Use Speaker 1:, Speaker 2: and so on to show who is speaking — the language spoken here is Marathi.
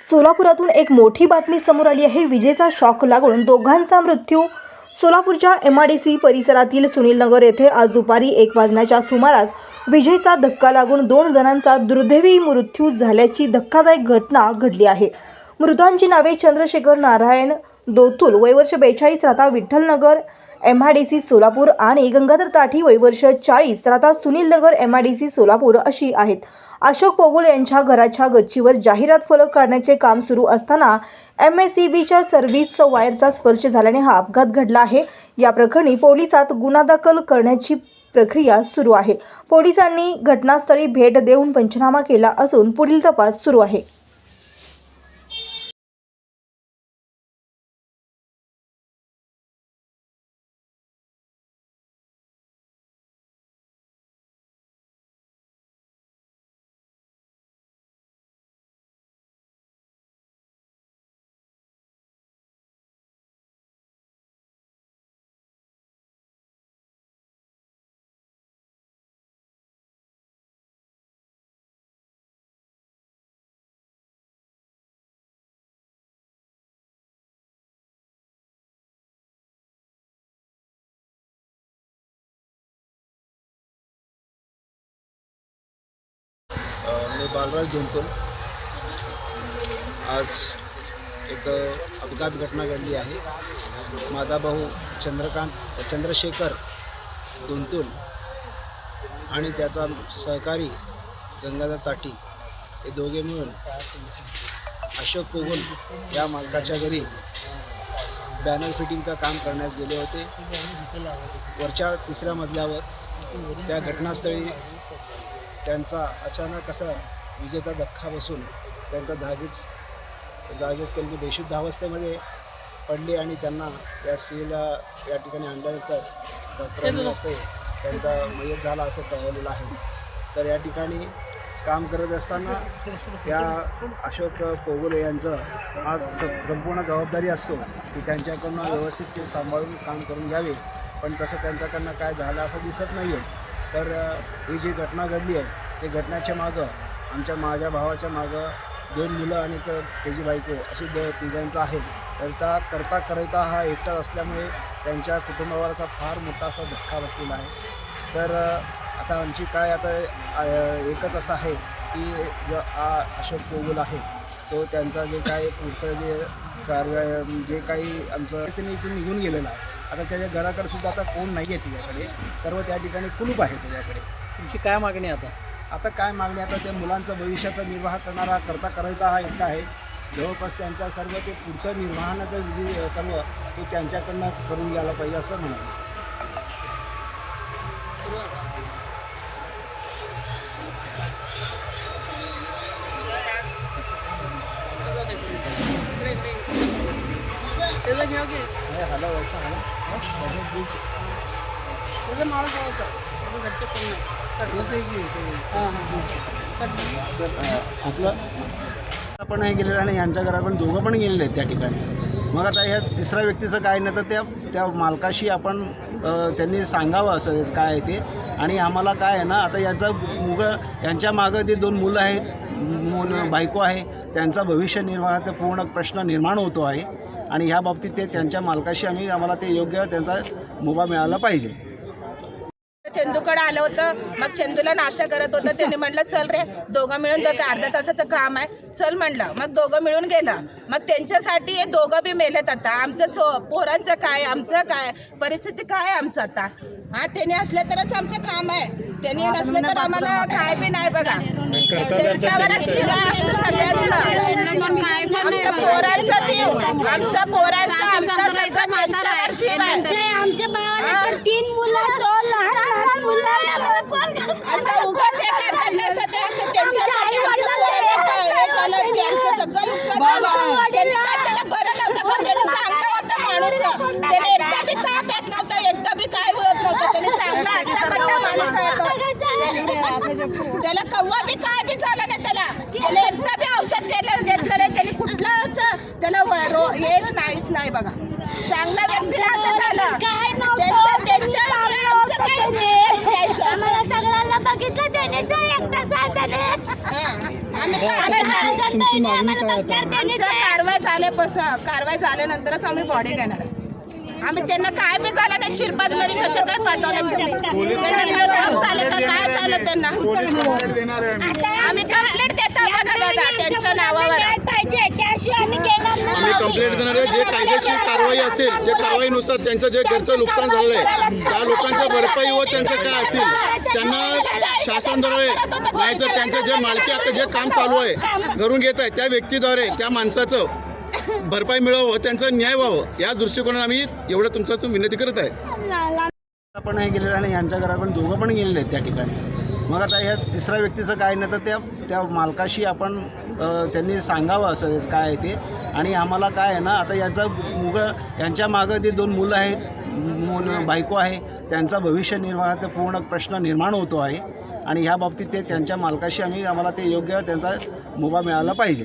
Speaker 1: सोलापुरातून एक मोठी बातमी समोर आली आहे। विजेचा शॉक लागून दोघांचा मृत्यू। सोलापूरच्या MIDC परिसरातील सुनील नगर येथे आज दुपारी 1 वाजण्याच्या सुमारास विजेचा धक्का लागून 2 जणांचा दुर्दैवी मृत्यू झाल्याची धक्कादायक घटना घडली आहे। मृतांची नावे चंद्रशेखर नारायण दोतुल वय वर्ष 42 राहता विठ्ठलनगर MIDC सोलापूर आणि गंगाधर ताठी वय वर्ष 40 राहता सुनील नगर MIDC सोलापूर अशी आहेत। अशोक पोगुल यांच्या घराच्या गच्चीवर जाहिरात फलक काढण्याचे काम सुरू असताना MSEBच्या सर्व्हिस वायरचा स्पर्श झाल्याने हा अपघात घडला आहे। या प्रकरणी पोलिसात गुन्हा दाखल करण्याची प्रक्रिया सुरू आहे। पोलिसांनी घटनास्थळी भेट देऊन पंचनामा केला असून पुढील तपास सुरू आहे।
Speaker 2: मी बालराज दोनतुल। आज एक अपघात घटना घडली आहे। माझा भाऊ चंद्रशेखर दोनतुल आणि त्याचा सहकारी गंगाधर ताठी हे दोघे मिळून अशोक पोगुल या मालकाच्या घरी बॅनर फिटिंगचं काम करण्यास गेले होते। वरच्या 3ऱ्या मजल्यावर त्या घटनास्थळी त्यांचा अचानक असा विजेचा धक्का बसून त्यांचा जागीच त्यांनी बेशुद्ध अवस्थेमध्ये पडले आणि त्यांना या ठिकाणी आणल्यानंतर डॉक्टरांनी असे त्यांचा मयत झाला असं कळवलेलं आहे। तर या ठिकाणी काम करत असताना त्या अशोक पोगुले यांचं आज संपूर्ण जबाबदारी असतो की त्यांच्याकडून व्यवस्थित ते सांभाळून काम करून घ्यावे, पण तसं त्यांच्याकडनं काय झालं असं दिसत नाही आहे। तर ही जी घटना घडली आहे ते घटनेच्या मागं माझ्या भावाच्या मागं 2 मुलं आणि त्याची बायको अशी तिघांचं आहे। तर त्या करता हा एकटा असल्यामुळे त्यांच्या कुटुंबावरचा फार मोठा असा धक्का बसलेला आहे। तर आता आमची काय आता एकच असं आहे की जो अशोक पोगुल आहे तो त्यांचा जे काय पुढचं जे कार्य जे काही आमचं त्यांनी इथून निघून गेलेलं आहे। आता त्याच्या घराकडे सुद्धा आता कोण नाही आहे तिच्याकडे, सर्व त्या ठिकाणी कुलूप आहे त्याच्याकडे।
Speaker 3: तुमची काय मागणी
Speaker 2: आता काय मागणी, आता त्या मुलांचा भविष्याचा निर्वाह करणारा करायचा हा एकटा आहे। जवळपास त्यांचा सर्व ते पुढचं निर्वाहाचं सर्व ते त्यांच्याकडनं करून घ्यायला पाहिजे असं म्हणाले। आपण हे गेलेलं आणि यांच्या घरात पण दोघं पण गेलेले आहेत त्या ठिकाणी। मग आता ह्या 3ऱ्या व्यक्तीचं काय नाही तर त्या मालकाशी आपण त्यांनी सांगावं असं काय आहे ते। आणि आम्हाला काय आहे ना, आता यांच्या मागं जे 2 मुलं आहेत, बायको आहे, त्यांचा भविष्य निर्वाहाचा पूर्ण प्रश्न निर्माण होतो आहे आणि ह्या बाबतीत ते त्यांच्या मालकाशी आम्हाला ते योग्य त्यांचा मुभा मिळाला पाहिजे।
Speaker 4: चंदूकडे आलं होतं, मग चंदूला नाश्ता करत होतं। त्यांनी म्हणलं चल रे दोघं मिळून अर्ध्या तासाचं काम आहे, चल म्हणलं। मग दोघं मिळून गेलं। मग त्यांच्यासाठी हे दोघं बी मेलेत। आता आमचं पोरांचं काय, आमचं काय परिस्थिती काय आमचं आता? त्यांनी असले तरच आमचं काम आहे, त्यांनी नसले तर आम्हाला काय बी नाही बघा। त्यांच्यावरच जीव आहे आमचं सगळ्यांचं, आमच्या पोरांचा जीव, आमच्या पोरांचा त्यांच्यावर जीव आहे। असं उगाच हे करतात ना, असं त्यांच्यासाठी आमच्या पोरांचं हे झालं की आमचं सगळं नुकसान झालं। त्यांनी काय त्याला बरं नव्हतं का, त्यांनी चांगला होता माणूस, त्याला एकदा बी ताप येत नव्हता, एकदा बी काय होत नव्हतं। त्यांनी चांगला हट्टाकट्टा माणूस आहे, त्याला कव्वा बी काय बी झालं नाही, त्याला एकदा बी औषध घेतलं नाही त्यांनी, कुठलंच त्याला हेच नाहीच नाही बघा। चांगल्या व्यक्तीला असं झालं, त्यांच्या आमचं काय
Speaker 5: आम्हाला सगळ्यांना बघितलं त्याने एकटा
Speaker 4: आम्ही कारवाई झाल्यानंतरच आम्ही बॉडी घेणार. आम्ही त्यांना काय बी झालं नाही, शिरपात मध्ये कशा काय पाठवण्याचे झाले का काय झालं त्यांना आम्ही कंप्लेंट देतो बघा दादा त्यांच्या नावावर.
Speaker 3: आम्ही कंप्लेंट देणार आहे. जे कायदेशीर कारवाई असेल, जे कारवाईनुसार त्यांचं जे घरचं नुकसान झालेलं आहे त्या लोकांचं भरपाई व त्यांचं काय असेल त्यांना शासनाद्वारे नाहीतर त्यांचं जे मालकी आता जे काम चालू आहे घरून घेत आहे त्या व्यक्तीद्वारे त्या माणसाचं भरपाई मिळावं, त्यांचं न्याय व्हावं या दृष्टिकोनाने आम्ही एवढं तुमचं विनंती करत आहे.
Speaker 2: आपण हे गेलेलं आणि यांच्या घरात पण दोघं पण गेलेले आहेत त्या ठिकाणी. मग आता ह्या तिसऱ्या व्यक्तीचं काय नाही तर त्या मालकाशी आपण त्यांनी सांगावं असं काय आहे ते. आणि आम्हाला काय आहे ना आता यांच्या मागं जे 2 मुलं आहेत, बायको आहे, त्यांचा भविष्य निर्वाहाचा पूर्ण प्रश्न निर्माण होतो आहे. आणि ह्या बाबतीत ते त्यांच्या मालकाशी आम्हाला ते योग्य त्यांचा मुभा मिळाला पाहिजे.